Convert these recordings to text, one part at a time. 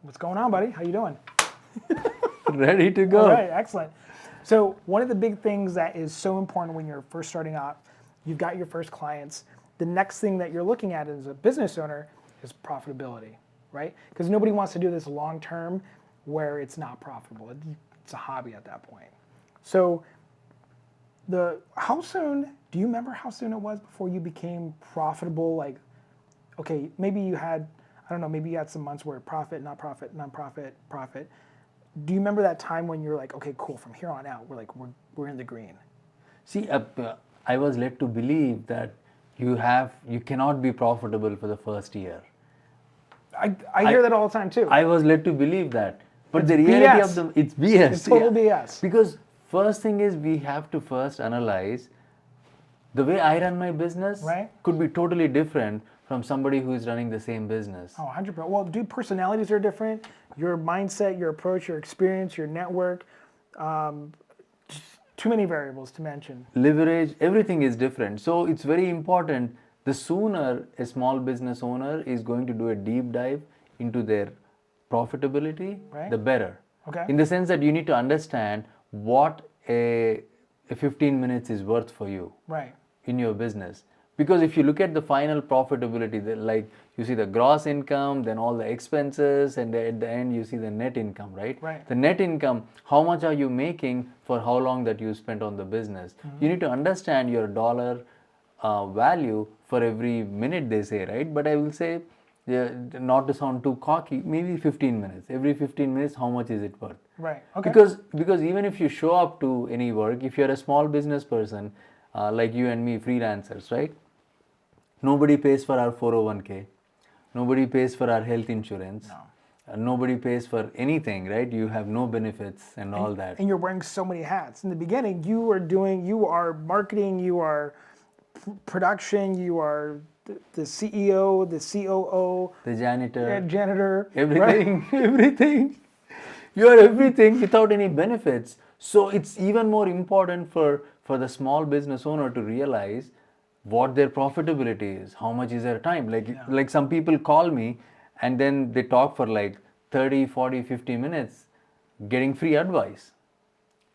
What's going on, buddy? How you doing? Ready to go. All right, excellent. So one of the big things that is so important when you're first starting out, you've got your first clients. The next thing that you're looking at as a business owner is profitability, right? Because nobody wants to do this long term where it's not profitable. It's a hobby at that point. So how soon, do you remember how soon it was before you became profitable? Like, okay, maybe you had, I don't know, maybe you had some months where profit, not profit, non-profit, profit. Do you remember that time when you're like, okay, cool, from here on out, we're in the green? See, I was led to believe that you cannot be profitable for the first year. I hear that all the time too. I was led to believe that. But It's the reality BS. it's BS. It's total BS. Because first thing is we have to first analyze the way I run my business Right. could be totally different from somebody who is running the same business. Oh, 100%. Well, dude, personalities are different. Your mindset, your approach, your experience, your network, just too many variables to mention. Leverage, everything is different. So it's very important. The sooner a small business owner is going to do a deep dive into their profitability, Right. the better. Okay. In the sense that you need to understand what a 15 minutes is worth for you Right. in your business. Because if you look at the final profitability, like you see the gross income, then all the expenses, and at the end you see the net income, right? Right. The net income, how much are you making for how long that you spent on the business? You need to understand your dollar value for every minute, they say, right? But I will say, not to sound too cocky, maybe 15 minutes. Every 15 minutes, how much is it worth? Right. Okay. Because even if you show up to any work, if you're a small business person, like you and me, freelancers, right? Nobody pays for our 401k. Nobody pays for our health insurance. No. Nobody pays for anything, right? You have no benefits and all that. And you're wearing so many hats. In the beginning, you are marketing, you are production, you are the CEO, the COO, The janitor, janitor, everything, everything. You are everything without any benefits. So it's even more important for the small business owner to realize what their profitability is, how much is their time. Like some people call me and then they talk for like 30, 40, 50 minutes getting free advice.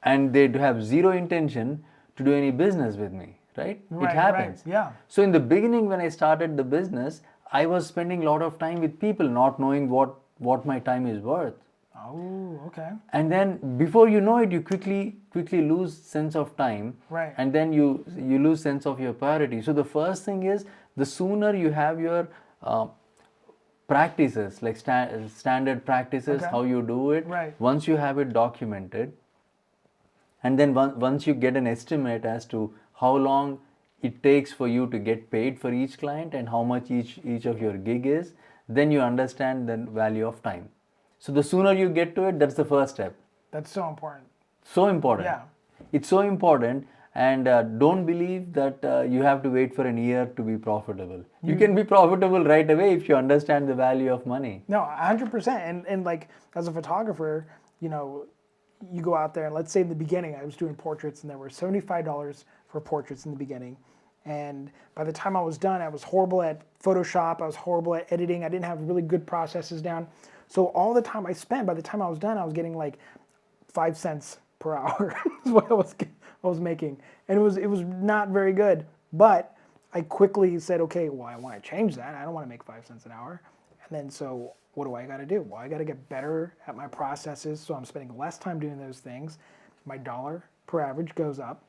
And they have zero intention to do any business with me, right? Right, It happens. right, yeah. So in the beginning when I started the business, I was spending a lot of time with people not knowing what my time is worth. Oh, okay. And then before you know it, you quickly lose sense of time. Right. And then you lose sense of your priority. So the first thing is, the sooner you have your practices, like standard practices, Okay. how you do it, Right. once you have it documented, and then once you get an estimate as to how long it takes for you to get paid for each client and how much each of your gig is, then you understand the value of time. So the sooner you get to it, that's the first step. That's so important. So important. Yeah. It's so important. And don't believe that you have to wait for an year to be profitable. You can be profitable right away if you understand the value of money. No, 100%. And like as a photographer, you go out there and let's say in the beginning I was doing portraits and there were $75 for portraits in the beginning. And by the time I was done, I was horrible at Photoshop. I was horrible at editing. I didn't have really good processes down. So all the time I spent, by the time I was done, I was getting like 5 cents per hour is what I was making. And it was not very good. But I quickly said, okay, well, I want to change that. I don't want to make 5 cents an hour. And then so what do I got to do? Well, I got to get better at my processes. So I'm spending less time doing those things. My dollar per average goes up.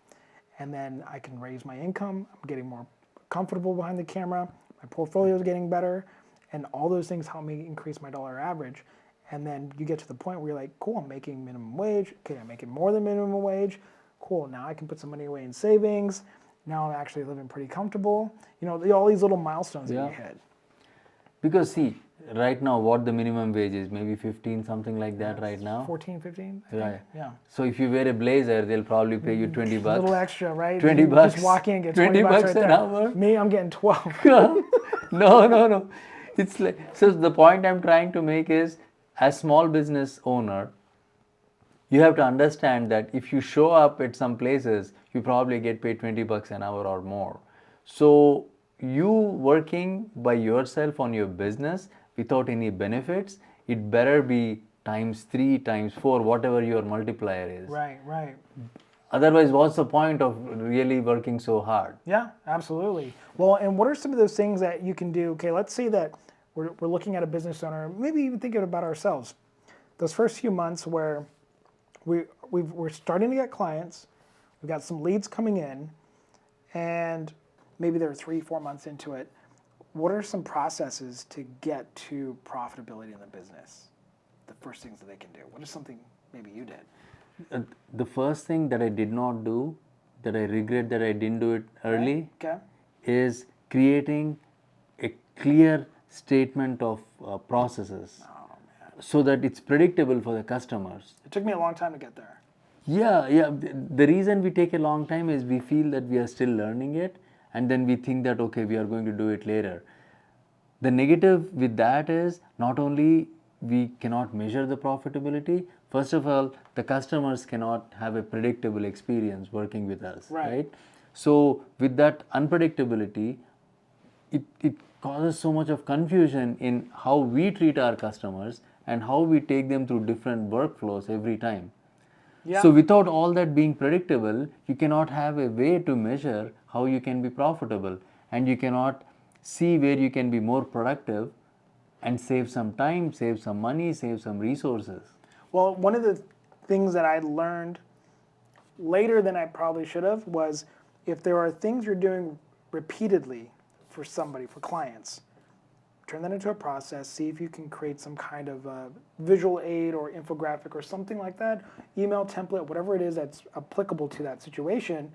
And then I can raise my income. I'm getting more comfortable behind the camera. My portfolio is getting better. And all those things help me increase my dollar average. And then you get to the point where you're like, cool, I'm making minimum wage. Okay, I'm making more than minimum wage. Cool, now I can put some money away in savings. Now I'm actually living pretty comfortable. All these little milestones that you hit. Because see, right now what the minimum wage is, maybe 15, something like that right now. 14, 15? I think. Right. Yeah. So if you wear a blazer, they'll probably pay you 20 A bucks. little extra, right? 20 You bucks. Just walk in, get 20 20 bucks bucks right an there. hour. Me, I'm getting 12. No. It's like, so the point I'm trying to make is, as small business owner, you have to understand that if you show up at some places, you probably get paid 20 bucks an hour or more. So you working by yourself on your business without any benefits it better be times 3, times 4, whatever your multiplier is. Right, right. Otherwise, what's the point of really working so hard? Yeah, absolutely. Well, and what are some of those things that you can do? Okay, let's say that we're looking at a business owner, maybe even thinking about ourselves. Those first few months where we're starting to get clients, we've got some leads coming in, and maybe they're 3-4 months into it. What are some processes to get to profitability in the business? The first things that they can do. What is something maybe you did? The first thing that I did not do, that I regret that I didn't do it early, Okay. is creating a clear statement of processes so that it's predictable for the customers. It took me a long time to get there. Yeah. The reason we take a long time is we feel that we are still learning it, and then we think that, okay, we are going to do it later. The negative with that is not only we cannot measure the profitability, first of all, the customers cannot have a predictable experience working with us, right? So with that unpredictability, it causes so much of confusion in how we treat our customers and how we take them through different workflows every time. Yeah. So without all that being predictable, you cannot have a way to measure how you can be profitable, and you cannot see where you can be more productive and save some time, save some money, save some resources. Well, one of the things that I learned later than I probably should have was if there are things you're doing repeatedly for somebody, for clients, turn that into a process, see if you can create some kind of visual aid or infographic or something like that, email template, whatever it is that's applicable to that situation,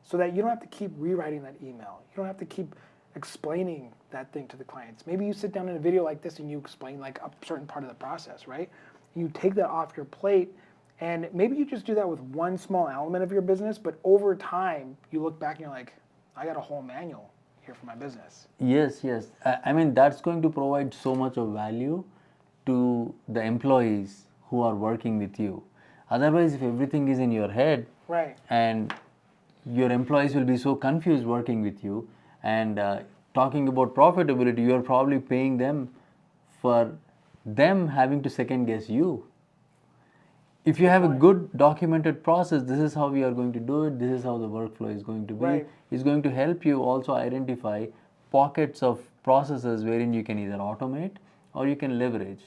so that you don't have to keep rewriting that email. You don't have to keep explaining that thing to the clients. Maybe you sit down in a video like this and you explain like a certain part of the process, right? You take that off your plate, and maybe you just do that with one small element of your business, but over time you look back and you're like, I got a whole manual here for my business. Yes. I mean, that's going to provide so much of value to the employees who are working with you. Otherwise, if everything is in your head, Right. and your employees will be so confused working with you, and talking about profitability, you are probably paying them for them having to second guess you. If you have a good documented process, this is how we are going to do it, this is how the workflow is going to be, Right. it's going to help you also identify pockets of processes wherein you can either automate or you can leverage.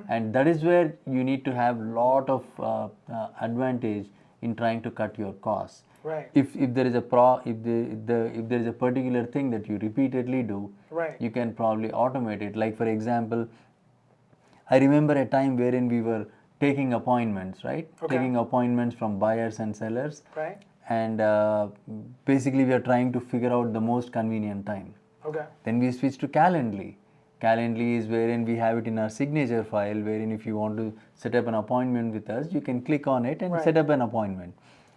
And that is where you need to have lot of advantage in trying to cut your costs. Right. If there is a if there is a particular thing that you repeatedly do, Right. you can probably automate it. Like for example, I remember a time wherein we were taking appointments, right? Okay. Taking appointments from buyers and sellers, Right. and basically we are trying to figure out the most convenient time. Okay. Then we switch to Calendly. Calendly is wherein we have it in our signature file, wherein if you want to set up an appointment with us, you can click on it and Right. set up an appointment.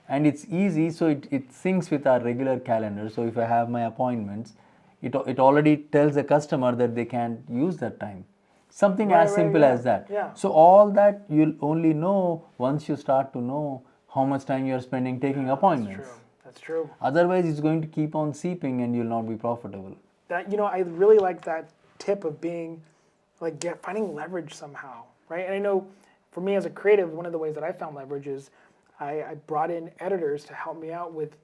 And it's easy, so it syncs with our regular calendar. So if I have my appointments, it already tells the customer that they can use that time. Something as simple as that. Yeah. So all that you'll only know once you start to know how much time you're spending taking appointments. That's true. Otherwise, it's going to keep on seeping and you'll not be profitable. That, I really like that tip of being like finding leverage somehow, right? And I know for me as a creative, one of the ways that I found leverage is I brought in editors to help me out with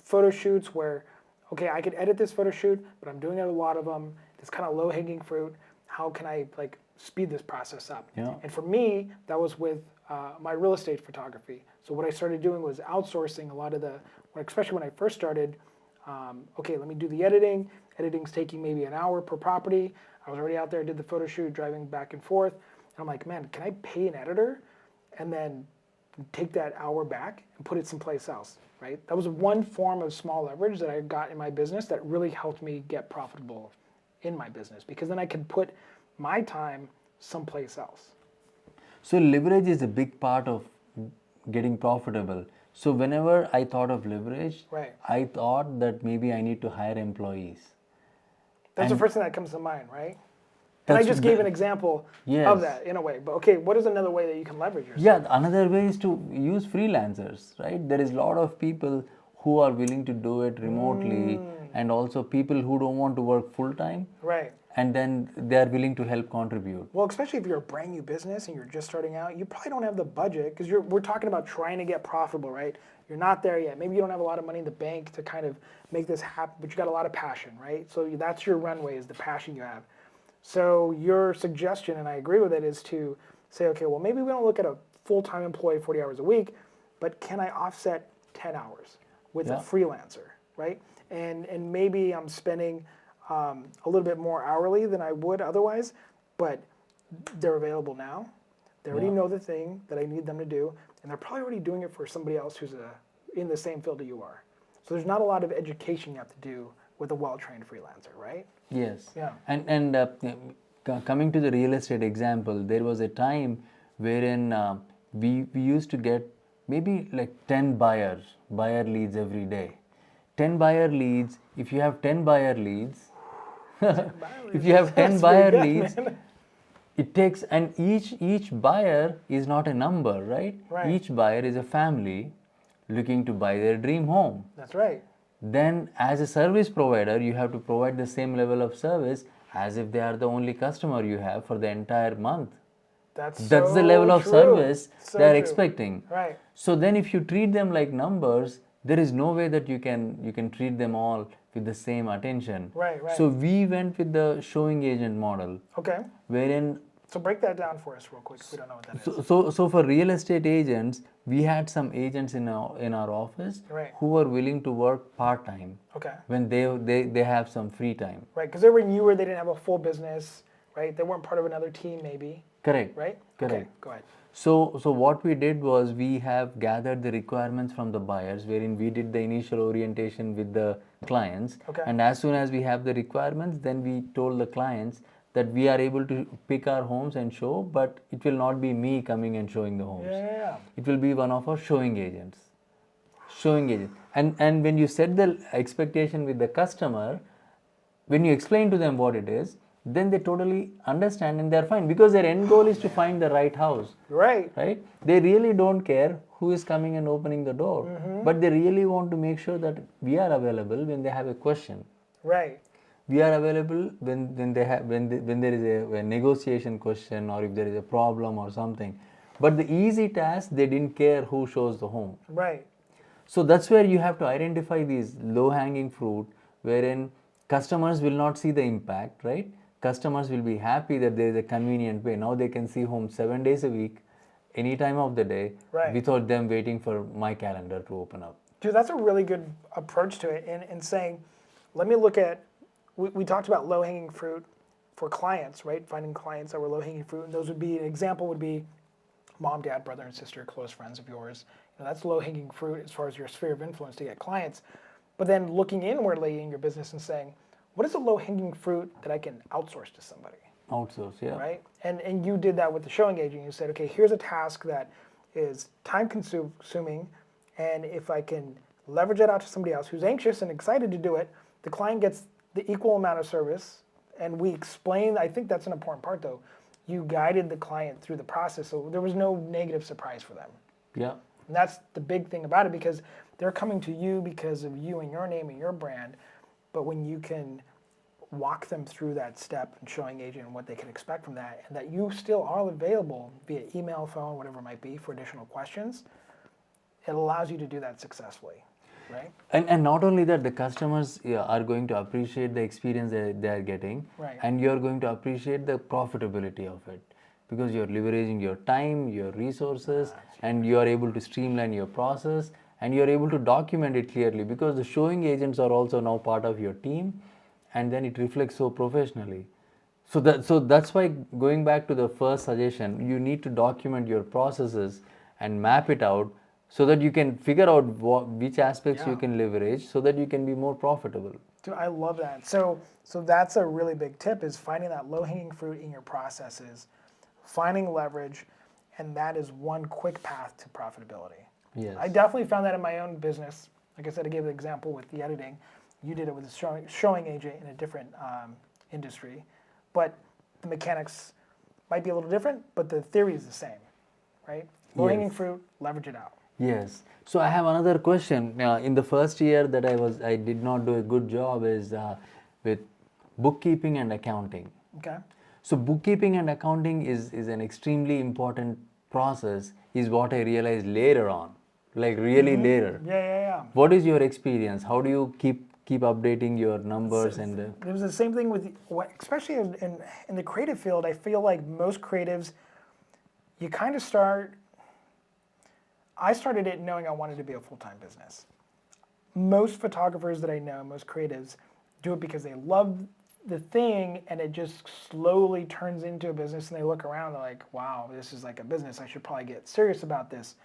photo shoots where, okay, I could edit this photo shoot, but I'm doing a lot of them. It's kind of low hanging fruit. How can I like speed this process up? Yeah. And for me, that was with my real estate photography. So what I started doing was outsourcing a lot of especially when I first started. Okay, let me do the editing. Editing's taking maybe an hour per property. I was already out there, did the photo shoot, driving back and forth. And I'm like, man, can I pay an editor and then take that hour back and put it someplace else, right? That was one form of small leverage that I got in my business that really helped me get profitable in my business, because then I could put my time someplace else. So leverage is a big part of getting profitable. So whenever I thought of leverage, Right. I thought that maybe I need to hire employees. That's the And first thing that comes to mind, right? And I That's just gave an example Yes. of that in a way. But okay, what is another way that you can leverage yourself? Yeah, another way is to use freelancers, right? There is a lot of people who are willing to do it remotely, and also people who don't want to work full time. Right. and then they are willing to help contribute. Well, especially if you're a brand new business and you're just starting out, you probably don't have the budget because we're talking about trying to get profitable, right? You're not there yet. Maybe you don't have a lot of money in the bank to kind of make this happen, but you got a lot of passion, right? So that's your runway, is the passion you have. So your suggestion, and I agree with it, is to say, okay, well, maybe we don't look at a full-time employee 40 hours a week, but can I offset 10 hours with a freelancer, right? And maybe I'm spending a little bit more hourly than I would otherwise, but they're available now. They already know the thing that I need them to do, and they're probably already doing it for somebody else who's in the same field that you are. So there's not a lot of education you have to do with a well-trained freelancer, right? Yes. Yeah. And coming to the real estate example, there was a time wherein we used to get maybe like 10 buyer leads every day. 10 buyer leads, if you have 10 buyer leads, if you have 10 buyer leads, it takes, and each buyer is not a number, right? Right. Each buyer is a family looking to buy their dream home. That's right. Then as a service provider, you have to provide the same level of service as if they are the only customer you have for the entire month. That's the so level of true. service So they are true. expecting. Right. So then if you treat them like numbers, there is no way that you can treat them all with the same attention. Right. So we went with the showing agent model, Okay. wherein So break that down for us real quick if we don't know what that is. so for real estate agents, we had some agents in our office Right. who were willing to work part-time Okay. when they have some free time. Right, because they were newer, they didn't have a full business, right? They weren't part of another team maybe, Correct. right? Correct. Okay, go ahead. So what we did was we have gathered the requirements from the buyers, wherein we did the initial orientation with the clients. Okay. And as soon as we have the requirements, then we told the clients that we are able to pick our homes and show, but it will not be me coming and showing the homes. Yeah. It will be one of our showing agents. Showing agent. And when you set the expectation with the customer, when you explain to them what it is, then they totally understand and they're fine, because their end goal is to find the right house. Right. Right? They really don't care who is coming and opening the door, but they really want to make sure that we are available when they have a question. Right. We are available when there is a negotiation question, or if there is a problem or something. But the easy task, they didn't care who shows the home. Right. So that's where you have to identify these low-hanging fruit, wherein customers will not see the impact, right? Customers will be happy that there is a convenient way. Now they can see home 7 days a week, any time of the day, Right. without them waiting for my calendar to open up. Dude, that's a really good approach to it in saying, let me look at, we talked about low-hanging fruit for clients, right? Finding clients that were low-hanging fruit. And those would be, an example would be mom, dad, brother, and sister, close friends of yours. You know, that's low-hanging fruit as far as your sphere of influence to get clients. But then looking inwardly in your business and saying, what is a low-hanging fruit that I can outsource to somebody? Outsource, yeah. Right? And you did that with the showing agent. You said, okay, here's a task that is time consuming, and if I can leverage it out to somebody else who's anxious and excited to do it, the client gets the equal amount of service. And we explained, I think that's an important part though, you guided the client through the process, so there was no negative surprise for them. Yeah. And that's the big thing about it, because they're coming to you because of you and your name and your brand. But when you can walk them through that step and showing agent and what they can expect from that, and that you still are available via email, phone, whatever it might be, for additional questions, it allows you to do that successfully, right? And not only that, the customers are going to appreciate the experience they are getting, Right. and you're going to appreciate the profitability of it, because you're leveraging your time, your resources, and you are able to streamline your process, and you're able to document it clearly, because the showing agents are also now part of your team, and then it reflects so professionally. So that's why, going back to the first suggestion, you need to document your processes and map it out, so that you can figure out which aspects you can leverage, so that you can be more profitable. Dude, I love that. So that's a really big tip, is finding that low-hanging fruit in your processes, finding leverage, and that is one quick path to profitability. Yes. I definitely found that in my own business. Like I said, I gave an example with the editing. You did it with a showing agent in a different industry, but the mechanics might be a little different, but the theory is the same, right? Low-hanging fruit, leverage it out. Yes. So I have another question. In the first year that I did not do a good job is with bookkeeping and accounting. Okay. So bookkeeping and accounting is an extremely important process, is what I realized later on, like really later. Yeah. What is your experience? How do you keep updating your numbers and It was the same thing with, especially in the creative field. I feel like most creatives, you kind of start. I started it knowing I wanted to be a full-time business. Most photographers that I know, most creatives, do it because they love the thing, and it just slowly turns into a business, and they look around, they're like, wow, this is like a business. I should probably get serious about this.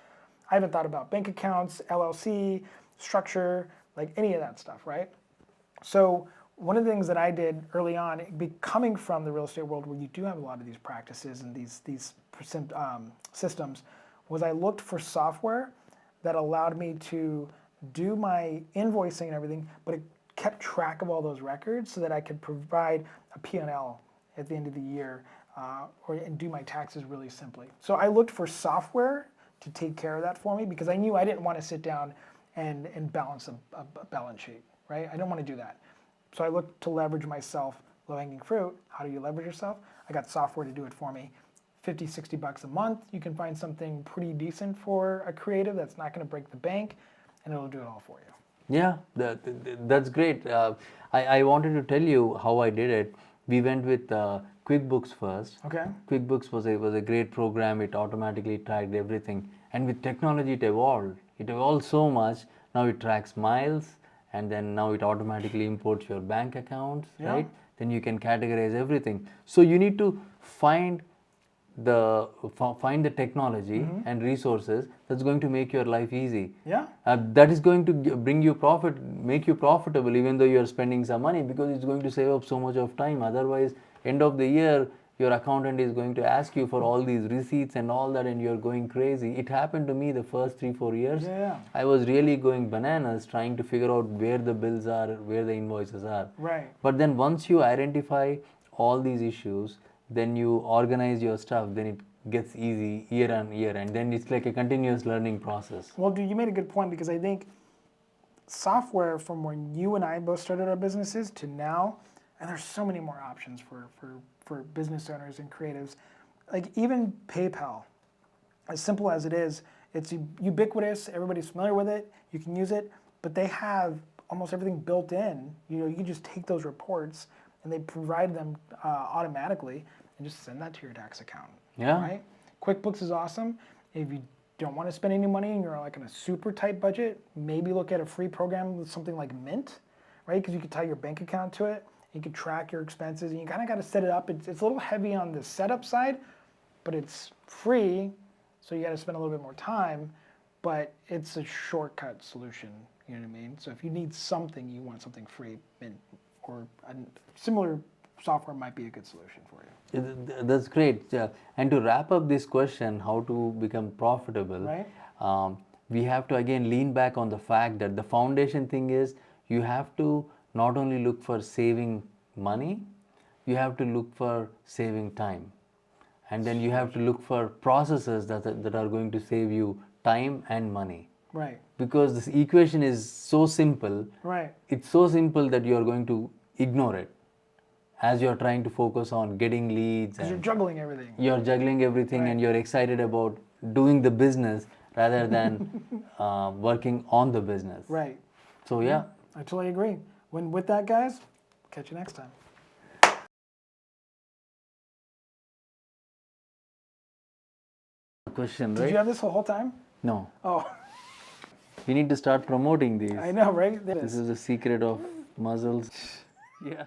I haven't thought about bank accounts, LLC, structure, like any of that stuff, right? So one of the things that I did early on, coming from the real estate world where you do have a lot of these practices and these systems, was I looked for software that allowed me to do my invoicing and everything, but it kept track of all those records so that I could provide a P&L at the end of the year and do my taxes really simply. So I looked for software to take care of that for me because I knew I didn't want to sit down and balance a balance sheet, right? I didn't want to do that. So I looked to leverage myself, low-hanging fruit. How do you leverage yourself? I got software to do it for me. 50, 60 bucks a month. You can find something pretty decent for a creative that's not going to break the bank, and it'll do it all for you. Yeah, that's great. I wanted to tell you how I did it. We went with QuickBooks first. Okay. QuickBooks was a great program. It automatically tracked everything. And with technology, it evolved. It evolved so much. Now it tracks miles, and then now it automatically imports your bank accounts, right? Then you can categorize everything. So you need to find the technology and resources that's going to make your life easy. Yeah. That is going to bring you profit, make you profitable, even though you are spending some money, because it's going to save up so much of time. Otherwise, end of the year, your accountant is going to ask you for all these receipts and all that, and you're going crazy. It happened to me the first 3-4 years. Yeah. I was really going bananas trying to figure out where the bills are, where the invoices are. Right. But then once you identify all these issues, then you organize your stuff, then it gets easy year on year, and then it's like a continuous learning process. Well, dude, you made a good point, because I think software, from when you and I both started our businesses to now, and there's so many more options for business owners and creatives. Like even PayPal, as simple as it is, it's ubiquitous, everybody's familiar with it, you can use it, but they have almost everything built in. You can just take those reports and they provide them automatically and just send that to your tax account. Yeah. Right? QuickBooks is awesome. If you don't want to spend any money and you're like on a super tight budget, maybe look at a free program with something like Mint, right? Because you can tie your bank account to it. You can track your expenses, and you kind of got to set it up. It's a little heavy on the setup side, but it's free, so you got to spend a little bit more time, but it's a shortcut solution, you know what I mean? So if you need something, you want something free, or a similar software might be a good solution for you. That's great. Yeah. And to wrap up this question, how to become profitable, right? We have to again lean back on the fact that the foundation thing is you have to not only look for saving money, you have to look for saving time. And then you have to look for processes that are going to save you time and money. Right. Because this equation is so simple. Right. It's so simple that you are going to ignore it as you're trying to focus on getting leads. Because you're juggling everything. You're juggling everything, right. And you're excited about doing the business rather than working on the business. Right. So yeah. I totally agree. With that, guys, catch you next time. Question, right? Did you have this the whole time? No. Oh. We need to start promoting these. I know, right? This is the secret of muscles. Yeah.